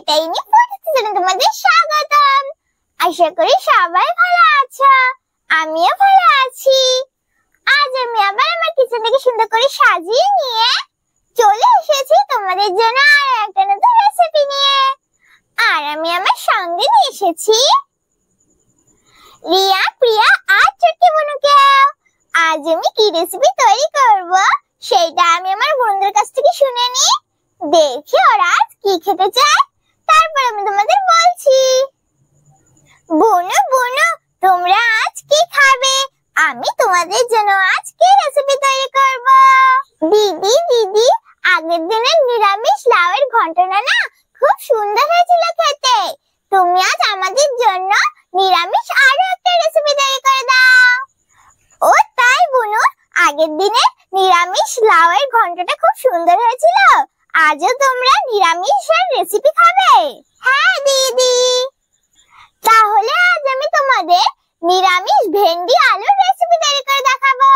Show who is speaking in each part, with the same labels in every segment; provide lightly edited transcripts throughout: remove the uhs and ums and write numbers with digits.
Speaker 1: Tiny পড়তে তোমাদের স্বাগতম। আশা করি সবাই ভালো আছো, আমিও ভালো আছি। আজ আমি আবার আমার কিচেনটাকে সুন্দর করে সাজিয়ে নিয়ে চলে এসেছি তোমাদের জন্য আর একটা নতুন রেসিপি নিয়ে। আর আমি আমার সঙ্গে নিয়ে এসেছি রিয়া, প্রিয়া আর চুটকি বুনুকে। আজ আমি কি রেসিপি তৈরি করব সেটা আমি আমার বন্ধুদের কাছ থেকে শুনে নি, দেখি ওরা আজ কি খেতে চায়, তারপর আমি তোমাদের বলছি। বুনু বুনু, তোমরা আজ কি খাবে? আমি তোমাদের জন্য আজ কি রেসিপি তৈরি করব। দিদি দিদি, আগের দিনের নিরামিষ লাউয়ের ঘন্টনা না খুব সুন্দর হয়েছিল খেতে। তুমি আজ আমাদের জন্য নিরামিষ আরো একটা রেসিপি তৈরি করে দাও। ও তাই বুনু, আগের দিনের নিরামিষ লাউয়ের ঘন্টটা খুব সুন্দর হয়েছিল, আজও তোমরা নিরামিষের রেসিপি খাবে? হ্যাঁ দিদি। তাহলে আজ আমি তোমাদের নিরামিষ ভেন্ডি আলুর রেসিপি তৈরি করে দেখাবো।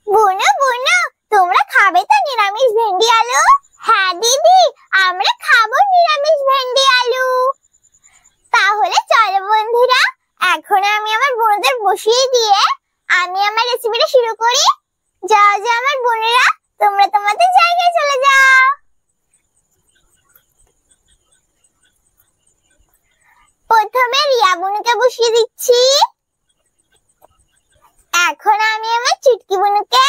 Speaker 1: বুনু বুনু, তোমরা খাবে তো নিরামিষ ভেন্ডি আলু? হ্যাঁ দিদি, আমরা খাবো নিরামিষ ভেন্ডি আলু। তাহলে চলো বন্ধুরা, এখন আমি আমার বোনদের বসিয়ে দিয়ে আমি আমার রেসিপিটা শুরু করি। যাও যাও আমার বোনেরা, তোমরা তোমাদের জায়গায় চলে যাও। প্রথমে রিয়া বুনুকে বসিয়ে দিচ্ছি। এখন আমি আমার চুটকি বুনুকে,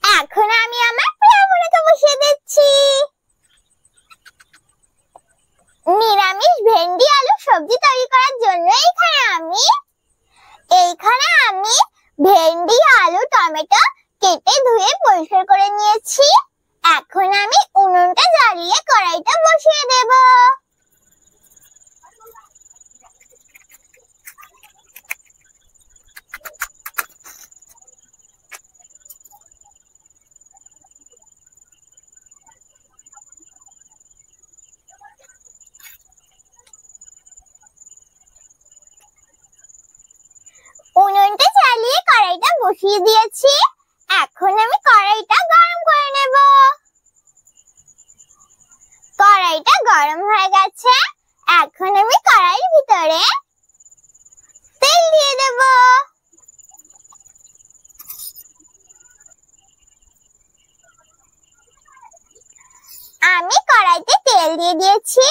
Speaker 1: এখন আমি আমার প্রিয়া বুনুকে বসিয়ে দিচ্ছি। নিরামিষ ভেন্ডি আলু সবজি তৈরি করার জন্য এইখানে আমি ভেন্ডি আলু টমেটো কেটে ধুয়ে পরিষ্কার করে নিয়েছি। এখন আমি উনুনটা জ্বালিয়ে কড়াইটা বসিয়ে দেব। উনুনটা জ্বালিয়ে কড়াইটা বসিয়ে দিয়েছি। এখন আমি কড়াইটা গরম করে নেব। কড়াইটা গরম হয়ে গেছে, এখন আমি কড়াইয়ের ভিতরে তেল দিয়ে দেব। আমি কড়াইতে তেল দিয়ে দিয়েছি,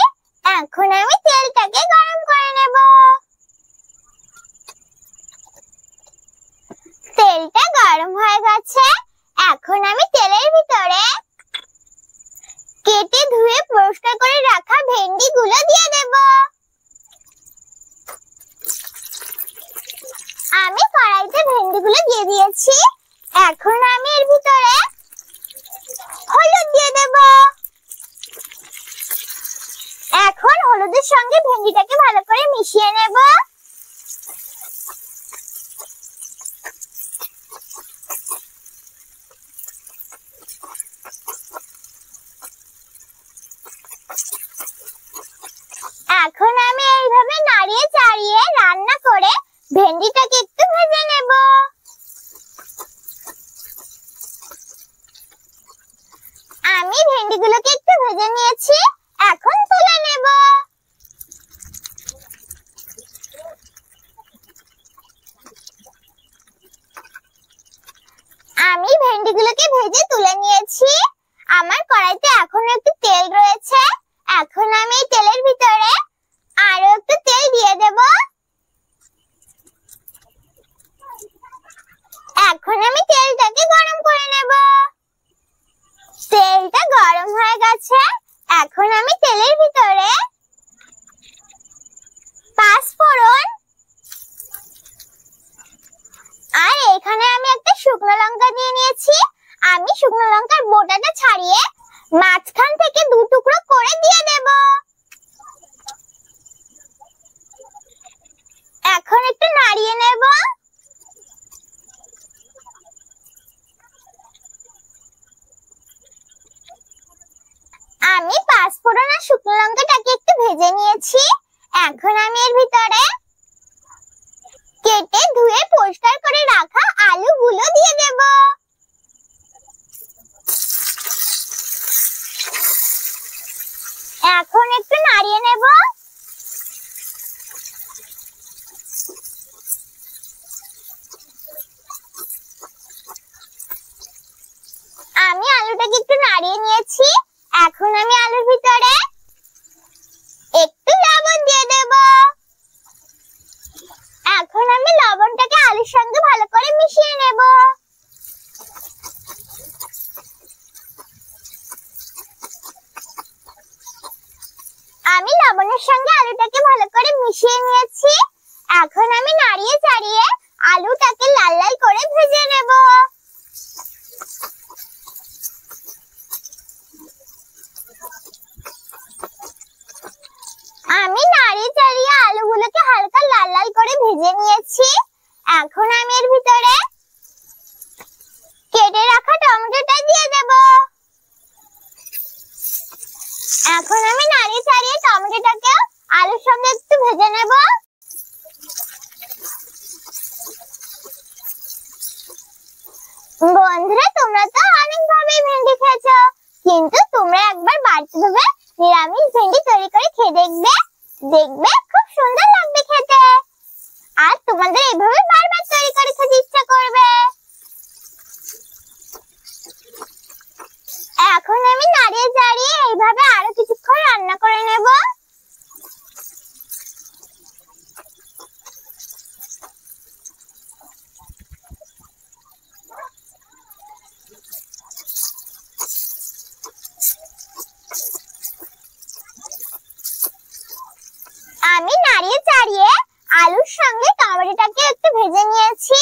Speaker 1: এখন আমি তেলটাকে গরম করে নেব। তেলটা গরম হয়ে গেছে, এখন আমি তেলের ভিতরে কেটে ধুয়ে পরিষ্কার করে রাখা ভেন্ডি গুলো দিয়ে দেব। আমি কড়াইতে ভেন্ডি গুলো দিয়ে দিয়েছি, এখন আমি এর ভিতরে হলুদ দিয়ে দেব। এখন হলুদের সঙ্গে ভেন্ডিটাকে ভালো করে মিশিয়ে নেব। এখন আমি এইভাবে নাড়িয়ে চাড়িয়ে রান্না করে ভেন্ডিটাকে একটু ভেজে নেব। আমি ভেন্ডিগুলোকে একটু ভেজে নিয়েছি, এখন তুলে নেব। আমি ভেন্ডিগুলোকে ভেজে তুলে নিয়েছি। আমার কড়াইতে এখনো একটু তেল রয়েছে, এখন আমি এই তেলের ভিতরে আরো একটু তেল দিয়ে দেব। এখন আমি তেলটাকে গরম করে নেব। তেলটা গরম হয়ে গেছে, এখন আমি তেলের ভিতরে পাঁচফোড়ন আর এখানে আমি একটা শুকনো লঙ্কা দিয়ে নিয়েছি। আমি শুকনো লঙ্কার বোটাটা ছাড়িয়ে মাঝখান থেকে দু টুকরো করে দিয়ে দেব। এখন একটু নাড়িয়ে নেব। আমি পাঁচফোড়ন আর শুকনো লঙ্কাটাকে একটু ভেজে নিয়েছি, এখন আমি এর ভিতরে কেটে ধুয়ে পরিষ্কার করে রাখা আলুগুলো দিয়ে দেব। আমি আলুটাকে একটু নাড়িয়ে নিয়েছি। এখন আমি আলুর ভিতরে একটু লবণ দিয়ে দেব। এখন আমি লবণটাকে আলুর সঙ্গে ভালো করে মিশিয়ে নেব। আমি লবণের সঙ্গে আলুটাকে ভালো করে মিশিয়ে নিয়েছি। এখন আমি নাড়িয়ে চাড়িয়ে আলুটাকে লাল লাল করে ভেজে নেব। আমি নাড়িয়ে চাড়িয়ে আলুগুলোকে হালকা লাল লাল করে ভেজে নিয়েছি। এখন আমি এর ভিতরে কেটে রাখা টমেটোটা দিয়ে দেব। এখন আমি নাড়িয়ে চাড়িয়ে টমেটোটাকে আলুর সঙ্গে একটু ভেজে নেব। বন্ধুরা, তোমরা তো অনেক ভাবে ভেন্ডি খেয়েছো, কিন্তু তোমরা একবার বাড়িতে ভাবে নিরামিষ ভেন্ডি তৈরি করে খেয়ে দেখবে। দেখবে খুব সুন্দর লাগবে খেতে। আর তোমাদের এইভাবে বারবার তৈরি করে খেতে ইচ্ছা করবে। এখন আমি নাড়িয়ে চাড়িয়ে এইভাবে আরো কিছুক্ষণ রান্না করে নেব। আমি নাড়িয়ে চাড়িয়ে আলুর সঙ্গে টমেটোটাকে একটু ভেজে নিয়েছি।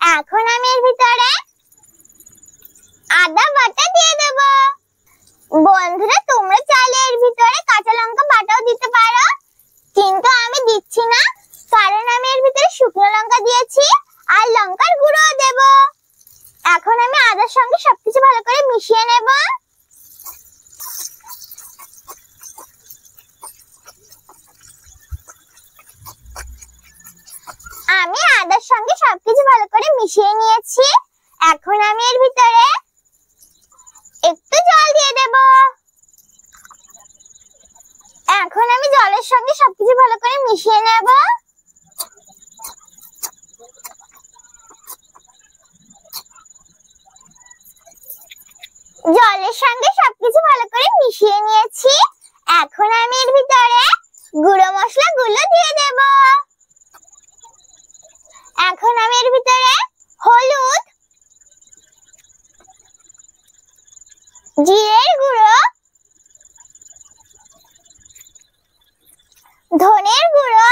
Speaker 1: এখন আমি এর ভিতরে আদা বাটা দিয়ে দেব। বন্ধুরা, তোমরা চাইলে এর ভিতরে কাঁচা লঙ্কা বাটাও দিতে পারো, কিন্তু আমি দিচ্ছি না, কারণ আমি এর ভিতরে শুকনো লঙ্কা দিয়েছি আর লঙ্কার গুঁড়ো দেব। এখন আমি আদার সঙ্গে সবকিছু ভালো করে মিশিয়ে নেব। আমি আদার সঙ্গে সবকিছু ভালো করে মিশিয়ে নিয়েছি। এখন আমি এর ভিতরে একটু জল দিয়ে দেব। এখন আমি জলের সঙ্গে সবকিছু ভালো করে মিশিয়ে নেব। জলের সঙ্গে সবকিছু ভালো করে মিশিয়ে নিয়েছি। এখন আমি এর ভিতরে গুঁড়ো মশলা গুলো দিয়ে দেব। এখন আমি এর ভিতরে হলুদ, জিরের গুঁড়ো, ধনের গুঁড়ো,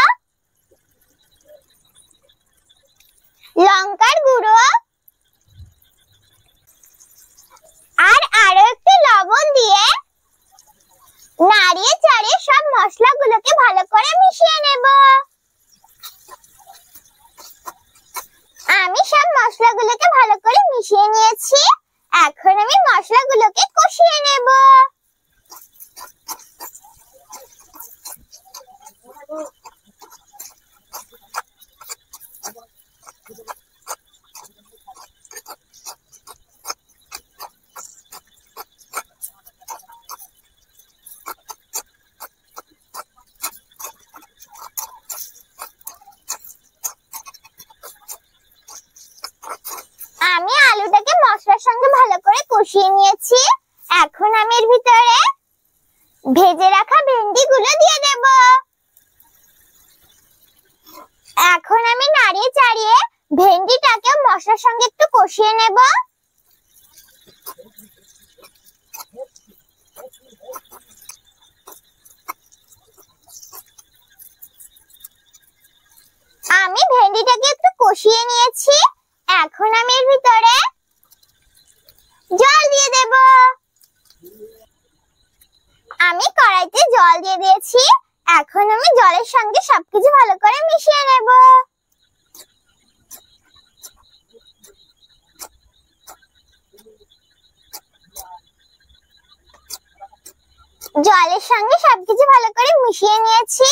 Speaker 1: লঙ্কার গুঁড়ো আর আরো একটু লবণ দিয়ে নাড়িয়ে চাড়িয়ে সব মশলাগুলোকে ভালো করে মিশিয়ে নেব। আমি সব মশলাগুলোকে ভালো করে মিশিয়ে নিয়েছি। এখন আমি মশলাগুলোকে কষিয়ে নেব। আমি আলুটাকে মশলার সঙ্গে ভালো করে কষিয়ে নিয়েছি। এখন আমি এর ভিতরে ভেজে রাখা ভেন্ডিগুলো দিয়ে দেব। এখন আমি নাড়িয়ে চাড়িয়ে ভেন্ডিটাকে মশলার সঙ্গে একটু কষিয়ে নেব। আমি ভেন্ডিটাকে একটু কষিয়ে নিয়েছি। এখন আমি এর ভিতরে জল দিয়ে দেব। আমি কড়াইতে জল দিয়ে দিয়েছি। এখন আমি জলের সঙ্গে সবকিছু ভালো করে মিশিয়ে নেব। জলের সঙ্গে সবকিছু ভালো করে মিশিয়ে নিয়েছি।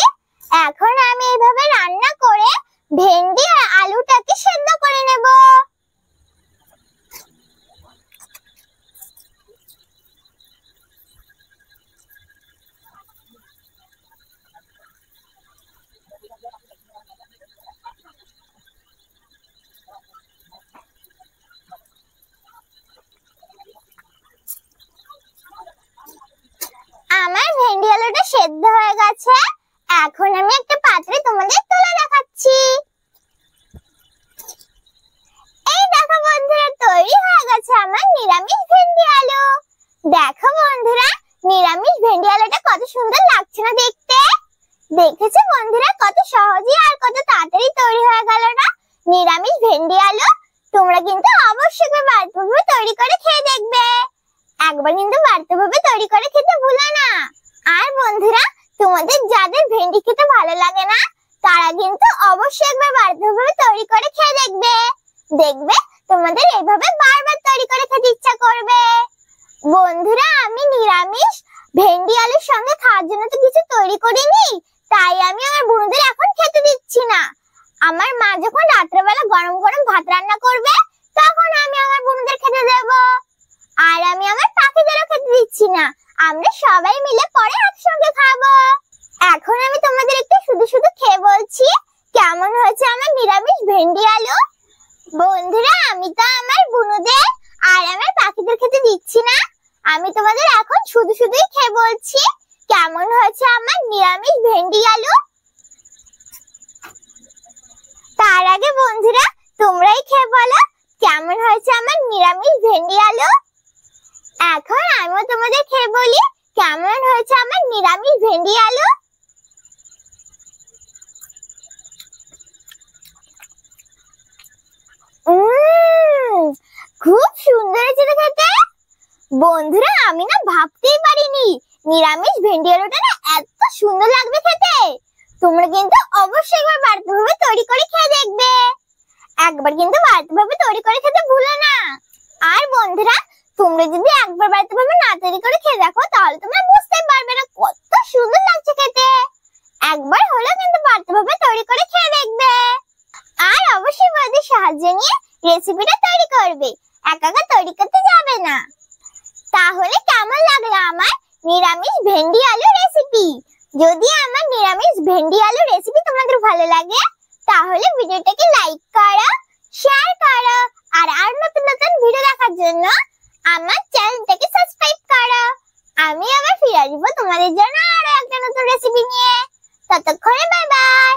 Speaker 1: এখন আমি এইভাবে রান্না করে ভেন্ডি আর আলুটাকে সেদ্ধ করে নেব। গেছে। এখন আমি একটা পাত্রে তোমাদের তুলে দেখাচ্ছি। এই দেখো বন্ধুরা, তৈরি হয়ে গেছে আমার নিরামিষ ভেন্ডি আলু। দেখো বন্ধুরা, নিরামিষ ভেন্ডি আলুটা কত সুন্দর লাগছে না দেখতে? দেখেছো বন্ধুরা, কত সহজে আর কত তাড়াতাড়ি তৈরি হয়ে গেল না নিরামিষ ভেন্ডি আলু? তোমরা কিন্তু অবশ্যই বাড়িতে তৈরি করে খেয়ে দেখবে। একবার কিন্তু বাড়িতে তৈরি করে খেতে ভুলো না। আর বন্ধুরা, তোমাদের যাদের ভেন্ডি খেতে ভালো লাগে না, তারা কিন্তু অবশ্যই একবার বাড়িতে তৈরি করে খেয়ে দেখবে। দেখবে তোমাদের এইভাবে বারবার তৈরি করে খেতে ইচ্ছা করবে। বন্ধুরা, আমি নিরামিষ ভেন্ডি আলুর সঙ্গে খাওয়ার জন্য তো কিছু তৈরি করিনি, তাই আমি আমার বোনদের এখন খেতে দিচ্ছি না। আমার মা যখন রাত্রেবেলা গরম গরম ভাত রান্না করবে, তখন আমি আমার বোনদের খেতে দেব। আর আমি আমার পাখিদেরও খেতে দিচ্ছি না, আমরা সবাই মিলে পরে একসঙ্গে খাবো। এখন আমি তোমাদের একটু শুধু শুধু খেয়ে বলছি কেমন হয়েছে আমার নিরামিষ ভেন্ডি আলু। বন্ধুরা, আমি তো আমার বুনুদের আর আমার পাখিদের খেতে দিচ্ছি না, আমি তোমাদের এখন শুধু শুধুই খেয়ে বলছি কেমন হয়েছে আমার নিরামিষ ভেন্ডি আলু। তার আগে বন্ধুরা, তোমরাই খেয়ে বলো কেমন হয়েছে আমার নিরামিষ ভেন্ডি আলু। এখন আমিও তোমাদের খেয়ে বলি কেমন হয়েছে আমার নিরামিষ ভেন্ডি আলু। খুব সুন্দর হয়েছে খেতে। বন্ধুরা, আমি না ভাবতেই পারিনি নিরামিষ ভেন্ডি আলুটা না এত সুন্দর লাগবে খেতে। তোমরা কিন্তু অবশ্যই একবার বাড়িতে তৈরি করে খেয়ে দেখবে। একবার কিন্তু বাড়িতে তৈরি করে খেতে ভুলো না। আর বন্ধুরা, তোমরা যদি একবার বাড়িতে না তৈরি করে খেয়ে দেখো, তাহলে তোমরা বুঝতে পারবে না কত সুন্দর লাগছে খেতে। একবার হলেও কিন্তু বাড়িতে তৈরি করে খেয়ে দেখবে। আর অবশ্যই বড়দের সাহায্য নিয়ে রেসিপিটা তৈরি করবে, একা একা তৈরি করতে যাবে না। তাহলে কেমন লাগলো আমার নিরামিষ ভেন্ডি আলু রেসিপি? যদি আমার নিরামিষ ভেন্ডি আলু রেসিপি তোমাদের ভালো লাগে, তাহলে ভিডিওটাকে লাইক করো, শেয়ার করো, আর নতুন নতুন ভিডিও দেখার জন্য আমার চ্যানেলটাকে সাবস্ক্রাইব করো। আমি আবার ফিরে আসবো তোমাদের জন্য আরো একটা নতুন রেসিপি নিয়ে। ততক্ষণে বাই বাই।